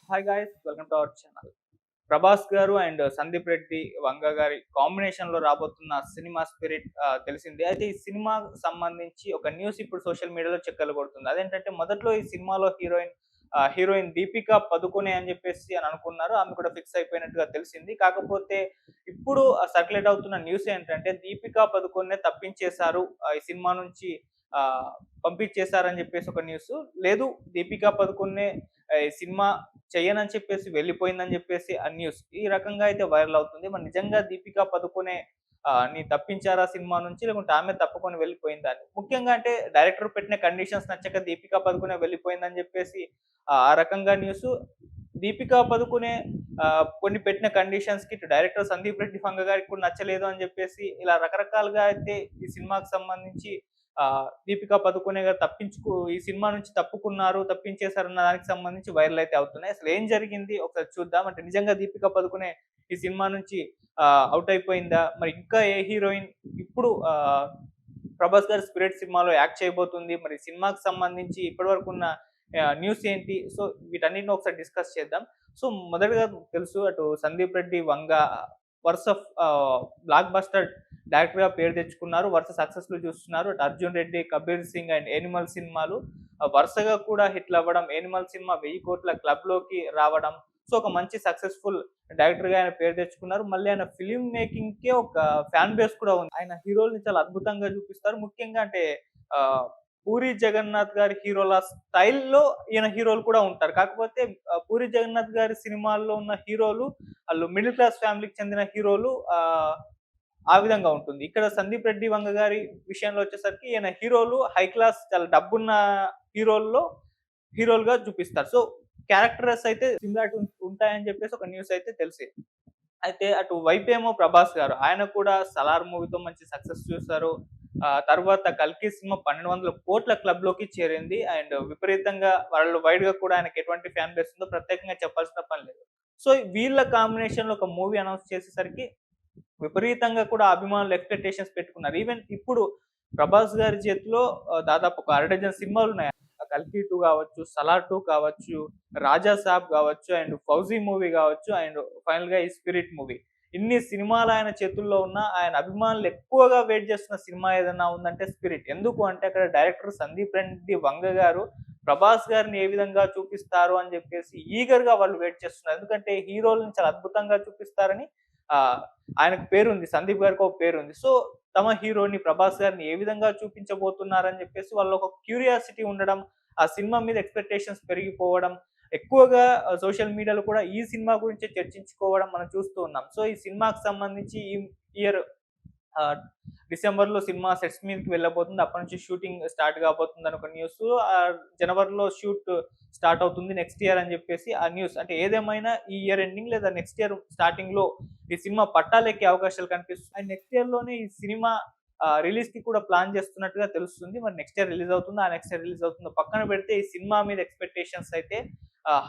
Hi guys, welcome to our channel. Prabhas గారు and Sandeep Reddy Vanga గారి combination లో రాబోతున్న సినిమా స్పిరిట్ తెలిసిందే. అయితే ఈ సినిమాకు సంబంధించి ఒక న్యూస్ ఇప్పుడు సోషల్ మీడియాలో చక్కర్లు కొడుతుంది. అదేంటంటే మొదట్లో ఈ సినిమాలో హీరోయిన్ దీపికా పదుకొనె అని చెప్పేసి అనుకున్నారు. ఆమె కూడా ఫిక్స్ అయిపోయినట్టుగా తెలిసింది. కాకపోతే ఇప్పుడు సర్క్యులేట్ అవుతున్న న్యూస్ ఏంటంటే దీపికా పదుకొనె తప్పించేశారు, ఈ సినిమా నుంచి పంపించేశారని చెప్పేసి ఒక న్యూస్. లేదు, దీపికా పదుకొనె ఈ సినిమా చెయ్యనని చెప్పేసి వెళ్ళిపోయిందని చెప్పేసి ఆ న్యూస్ ఈ రకంగా అయితే వైరల్ అవుతుంది. మరి నిజంగా దీపికా పదుకొనె ని తప్పించారా సినిమా నుంచి, లేకుంటే ఆమె తప్పుకొని వెళ్ళిపోయిందా అని. ముఖ్యంగా అంటే డైరెక్టర్ పెట్టిన కండిషన్స్ నచ్చక దీపికా పదుకొనె వెళ్ళిపోయిందని చెప్పేసి ఆ రకంగా న్యూస్. దీపికా పదుకొనె కొన్ని పెట్టిన కండిషన్స్‌కి ఇటు డైరెక్టర్ సందీప్ రెడ్డి ఫంగ గారికి కూడా నచ్చలేదు అని చెప్పేసి ఇలా రకరకాలుగా అయితే ఈ సినిమాకి సంబంధించి దీపికా పదుకొనె గారు ఈ సినిమా నుంచి తప్పించేశారన్న దానికి సంబంధించి వైరల్ అయితే అవుతున్నాయి. అసలు ఏం జరిగింది ఒకసారి చూద్దాం. అంటే నిజంగా దీపికా పదుకొనె ఈ సినిమా నుంచి ఔట్ అయిపోయిందా? మరి ఇంకా ఏ హీరోయిన్ ఇప్పుడు ప్రభాస్ గారి 'స్పిరిట్' సినిమాలో యాక్ట్ చేయబోతుంది? మరి సినిమాకి సంబంధించి ఇప్పటివరకు ఉన్న న్యూస్ ఏంటి? సో వీటన్నిటిని ఒకసారి డిస్కస్ చేద్దాం. సో మొదటగా తెలుసు, అటు సందీప్ రెడ్డి వంగ వరుస బ్లాక్ బస్టర్ డైరెక్టర్‌గా పేరు తెచ్చుకున్నారు. వరుస సక్సెస్‌లు చూస్తున్నారు. అటు 'అర్జున్ రెడ్డి', 'కబీర్ సింగ్' అండ్ 'యానిమల్' సినిమాలు వరుసగా కూడా హిట్లు అవ్వడం. 'యానిమల్' సినిమా 1000 కోట్ల క్లబ్‌లోకి రావడం. సో ఒక మంచి సక్సెస్‌ఫుల్ డైరెక్టర్‌గా ఆయన పేరు తెచ్చుకున్నారు. మళ్ళీ ఆయన ఫిల్మ్ మేకింగ్‌కే ఒక ఫ్యాన్ బేస్ కూడా ఉంది. ఆయన హీరోలని చాలా అద్భుతంగా చూపిస్తారు. ముఖ్యంగా అంటే ఆహ్, 'పూరి జగన్నాథ్' గారి హీరోల స్టైల్‌లో ఈయన హీరోలు కూడా ఉంటారు. కాకపోతే 'పూరి జగన్నాథ్' గారి సినిమాల్లో ఉన్న హీరోలు ఆళ్ళు మిడిల్ క్లాస్ ఫ్యామిలీకి చెందిన హీరోలు ఆ విధంగా ఉంటుంది. ఇక్కడ 'సందీప్ రెడ్డి వంగ' గారి విషయంలో వచ్చేసరికి ఈయన హీరోలు హై క్లాస్, చాలా డబ్బున్న హీరోల్లో హీరోలుగా చూపిస్తారు. సో క్యారెక్టర్స్ అయితే సిమిలారిటీ ఉంటాయని చెప్పేసి ఒక న్యూస్ అయితే తెలిసింది. అయితే అటు వైపేమో ప్రభాస్ గారు. ఆయన కూడా 'సలార్' మూవీతో మంచి సక్సెస్ చూసారు. తర్వాత 'కల్కి' సినిమా 1200 కోట్ల క్లబ్‌లోకి చేరింది. అండ్ విపరీతంగా వరల్డ్ వైడ్‌గా కూడా ఆయనకి ఎటువంటి ఫ్యాన్ బేస్ ఉందో ప్రత్యేకంగా చెప్పాల్సిన పని లేదు. సో వీళ్ళ కాంబినేషన్‌లో ఒక మూవీ అనౌన్స్ చేసేసరికి విపరీతంగా కూడా అభిమానులు ఎక్స్‌పెక్టేషన్స్ పెట్టుకున్నారు. ఈవెన్ ఇప్పుడు ప్రభాస్ గారి చేతిలో దాదాపు ఒక అర డజన్ సినిమాలున్నాయి. 'కల్కి 2' కావచ్చు, 'సలార్ 2' కావచ్చు, 'రాజా సాబ్' కావచ్చు, అండ్ 'ఫౌజీ' మూవీ కావచ్చు, అండ్ ఫైనల్‌గా ఈ 'స్పిరిట్' మూవీ. ఇన్ని సినిమాలు ఆయన చేతుల్లో ఉన్న ఆయన అభిమానులు ఎక్కువగా వెయిట్ చేస్తున్న సినిమా ఏదన్నా ఉందంటే 'స్పిరిట్'. ఎందుకు అంటే అక్కడ డైరెక్టర్ సందీప్ రెడ్డి వంగ గారు ప్రభాస్ గారిని ఏ విధంగా చూపిస్తారు అని చెప్పేసి ఈగర్‌గా వాళ్ళు వెయిట్ చేస్తున్నారు. ఎందుకంటే హీరోలని చాలా అద్భుతంగా చూపిస్తారని ఆహ్, ఆయనకు పేరుంది. సందీప్ గారికి ఒక పేరుంది. సో తమ హీరోని ప్రభాస్ గారిని ఏ విధంగా చూపించబోతున్నారని చెప్పేసి వాళ్ళలో ఒక క్యూరియాసిటీ ఉండడం, ఆ సినిమా మీద ఎక్స్‌పెక్టేషన్స్ పెరిగిపోవడం, ఎక్కువగా సోషల్ మీడియాలో కూడా ఈ సినిమా గురించే చర్చించుకోవడం మనం చూస్తూ ఉన్నాం. సో ఈ సినిమాకి సంబంధించి ఈ ఇయర్ ఆహ్, డిసెంబర్‌లో సినిమా సెట్స్ మీదకి వెళ్ళబోతుంది. అప్పటి నుంచి షూటింగ్ స్టార్ట్ కాబోతుందని ఒక న్యూసు. జనవరిలో షూట్ స్టార్ట్ అవుతుంది నెక్స్ట్ ఇయర్ అని చెప్పేసి ఆ న్యూస్. అంటే ఏదేమైనా ఈ ఇయర్ ఎండింగ్ లేదా నెక్స్ట్ ఇయర్ స్టార్టింగ్‌లో ఈ సినిమా పట్టాలెక్కే అవకాశాలు కనిపిస్తున్నాయి. అండ్ నెక్స్ట్ ఇయర్‌లోనే ఈ సినిమా రిలీజ్‌కి కూడా ప్లాన్ చేస్తున్నట్టుగా తెలుస్తుంది. మరి నెక్స్ట్ ఇయర్ రిలీజ్ అవుతుందా? ఆ నెక్స్ట్ ఇయర్ రిలీజ్ అవుతుందో పక్కన పెడితే ఈ సినిమా మీద ఎక్స్‌పెక్టేషన్స్ అయితే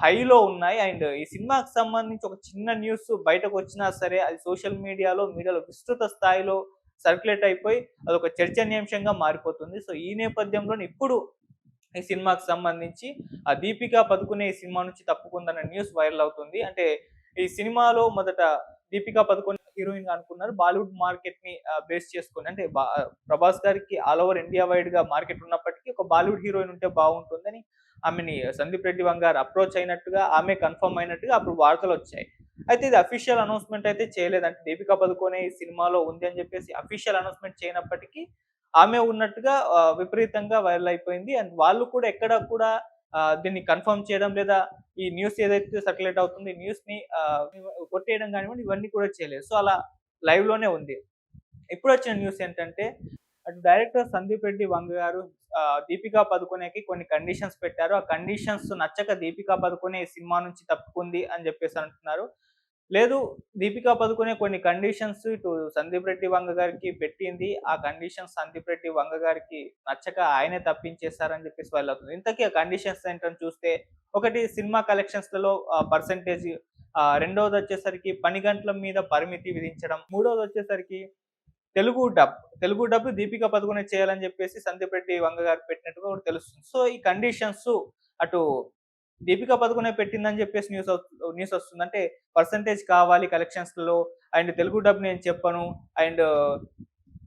హైలో ఉన్నాయి. అండ్ ఈ సినిమాకి సంబంధించి ఒక చిన్న న్యూస్ బయటకొచ్చినా సరే అది సోషల్ మీడియాలో విస్తృత స్థాయిలో సర్క్యులేట్ అయిపోయి అదొక చర్చనీయాంశంగా మారిపోతుంది. సో ఈ నేపథ్యంలోనే ఇప్పుడు ఈ సినిమాకి సంబంధించి దీపికా పదుకొనె ఈ సినిమా నుంచి తప్పుకుందన్న న్యూస్ వైరల్ అవుతుంది. అంటే ఈ సినిమాలో మొదట దీపికా పదుకొనె హీరోయిన్‌గా అనుకున్నారు. బాలీవుడ్ మార్కెట్‌ని బేస్ చేసుకొని, అంటే ప్రభాస్ గారికి ఆల్ ఓవర్ ఇండియా వైడ్‌గా మార్కెట్ ఉన్నప్పటికీ ఒక బాలీవుడ్ హీరోయిన్ ఉంటే బాగుంటుందని ఆమెని సందీప్ రెడ్డి వంగ గారు అప్రోచ్ అయినట్టుగా, ఆమె కన్ఫర్మ్ అయినట్టుగా అప్పుడు వార్తలొచ్చాయి. అయితే ఇది అఫీషియల్ అనౌన్స్‌మెంట్ అయితే చేయలేదు. అంటే దీపికా పదుకొనె ఈ సినిమాలో ఉంది అని చెప్పేసి అఫీషియల్ అనౌన్స్‌మెంట్ చేయనప్పటికీ ఆమె ఉన్నట్టుగా విపరీతంగా వైరల్ అయిపోయింది. అండ్ వాళ్ళు కూడా ఎక్కడ కూడా దీన్ని కన్ఫర్మ్ చేయడం, లేదా ఈ న్యూస్ ఏదైతే సర్క్యులేట్ అవుతుందో ఈ న్యూస్‌ని కొట్టేయడం గానివ్వండి, ఇవన్నీ కూడా చేయలేదు. సో అలా లైవ్‌లోనే ఉంది. ఇప్పుడొచ్చిన న్యూస్ ఏంటంటే అటు డైరెక్టర్ సందీప్ రెడ్డి వంగ గారు దీపికా పదుకొనెకి కొన్ని కండిషన్స్ పెట్టారు. ఆ కండిషన్స్ నచ్చక దీపికా పదుకొనె ఈ సినిమా నుంచి తప్పుకుంది అని జెప్పేసి అంటున్నారు. లేదు, దీపికా పదుకొనె కొన్ని కండిషన్స్ ఇటు సందీప్ రెడ్డి వంగ గారికి పెట్టింది. ఆ కండిషన్స్ సందీప్ రెడ్డి వంగ గారికి నచ్చక ఆయనే తప్పించేసారని జెప్పేసి వైరల్. ఇంతకీ ఆ కండిషన్స్ ఏంటని చూస్తే, ఒకటి సినిమా కలెక్షన్స్‌లలో పర్సెంటేజ్, రెండోదొచ్చేసరికి పని గంటల మీద పరిమితి విధించడం, మూడోదొచ్చేసరికి తెలుగు డబ్ దీపికా పదుకొనె చేయాలని జెప్పేసి సందీప్ రెడ్డి వంగ గారు పెట్టినట్టుగా కూడా తెలుస్తుంది. సో ఈ కండిషన్స్ అటు దీపిక పదుకొనే పెట్టిందని చెప్పేసి న్యూస్ వస్తుంది. అంటే పర్సెంటేజ్ కావాలి కలెక్షన్స్‌లో అండ్ తెలుగు డబ్ నేను చెప్పను అండ్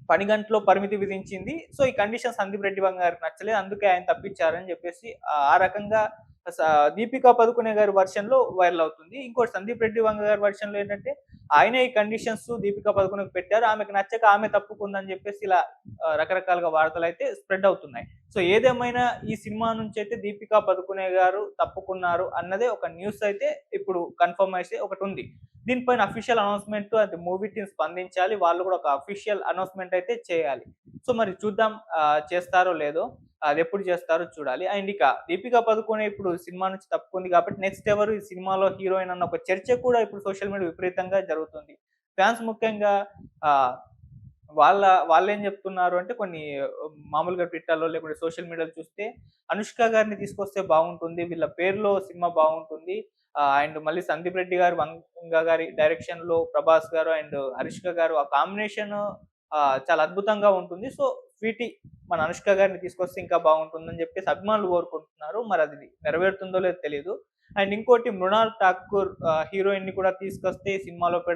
10 గంటలో పరిమితి విధించింది. సో, ఈ కండిషన్ సందీప్ రెడ్డి వంగ గారికి నచ్చలేదు. అందుకే ఆయన తప్పించారని జెప్పేసి ఆ రకంగా స 'దీపికా పదుకునే' గారి వెర్షన్‌లో వైరల్ అవుతుంది. ఇంకోటి 'సందీప్ రెడ్డి వంగ' గారి వెర్షన్‌లో ఏంటంటే, ఆయనే ఈ కండిషన్స్ 'దీపికా పదుకునే'కి పెట్టారు. ఆమెకు నచ్చక ఆమె తప్పుకుందని జెప్పేసి ఇలా రకరకాలుగా వార్తలైతే స్ప్రెడ్ అవుతున్నాయి. సో, ఏదేమైనా ఈ సినిమా నుంచైతే 'దీపికా పదుకునే' గారు తప్పుకున్నారు అన్నదే ఒక న్యూస్ అయితే ఇప్పుడు కన్ఫర్మ్ అయితే ఒకటుంది. దీనిపైన అఫీషియల్ అనౌన్స్‌మెంట్ అది మూవీ టీమ్ స్పందించాలి. వాళ్ళు కూడా ఒక అఫీషియల్ అనౌన్స్‌మెంట్ అయితే చేయాలి. సో, మరి చూద్దాం చేస్తారో లేదో. అదెప్పుడు చేస్తారో చూడాలి. అండ్ ఇక 'దీపికా పదుకొనె' ఇప్పుడు సినిమా నుంచి తప్పుకుంది కాబట్టి నెక్స్ట్ ఎవరు ఈ సినిమాలో హీరోయిన్ అన్న ఒక చర్చ కూడా ఇప్పుడు సోషల్ మీడియా విపరీతంగా జరుగుతుంది. ఫ్యాన్స్ ముఖ్యంగా ఆహ్, వాళ్ళేం చెప్తున్నారు అంటే కొన్ని మామూలుగా ట్విట్టర్‌లో లేకుంటే సోషల్ మీడియాలో చూస్తే 'అనుష్క' గారిని తీసుకొస్తే బాగుంటుంది. వీళ్ళ పేరులో సినిమా బాగుంటుంది. అండ్ మళ్ళీ 'సందీప్ రెడ్డి' గారు 'వంగ' గారి డైరెక్షన్‌లో 'ప్రభాస్' గారు అండ్ 'హరిష్క' గారు ఆ కాంబినేషన్ చాలా అద్భుతంగా ఉంటుంది. సో, స్వీటీ మన 'అనుష్క' గారిని తీసుకొస్తే ఇంకా బాగుంటుందని చెప్పేసి అభిమానులు కోరుకుంటున్నారు. మరి అది నెరవేరుతుందో లేదో తెలీదు. అండ్ ఇంకోటి 'మృణాల్ ఠాకూర్' హీరోయిన్‌ని కూడా తీసుకొస్తే ఈ సినిమాలో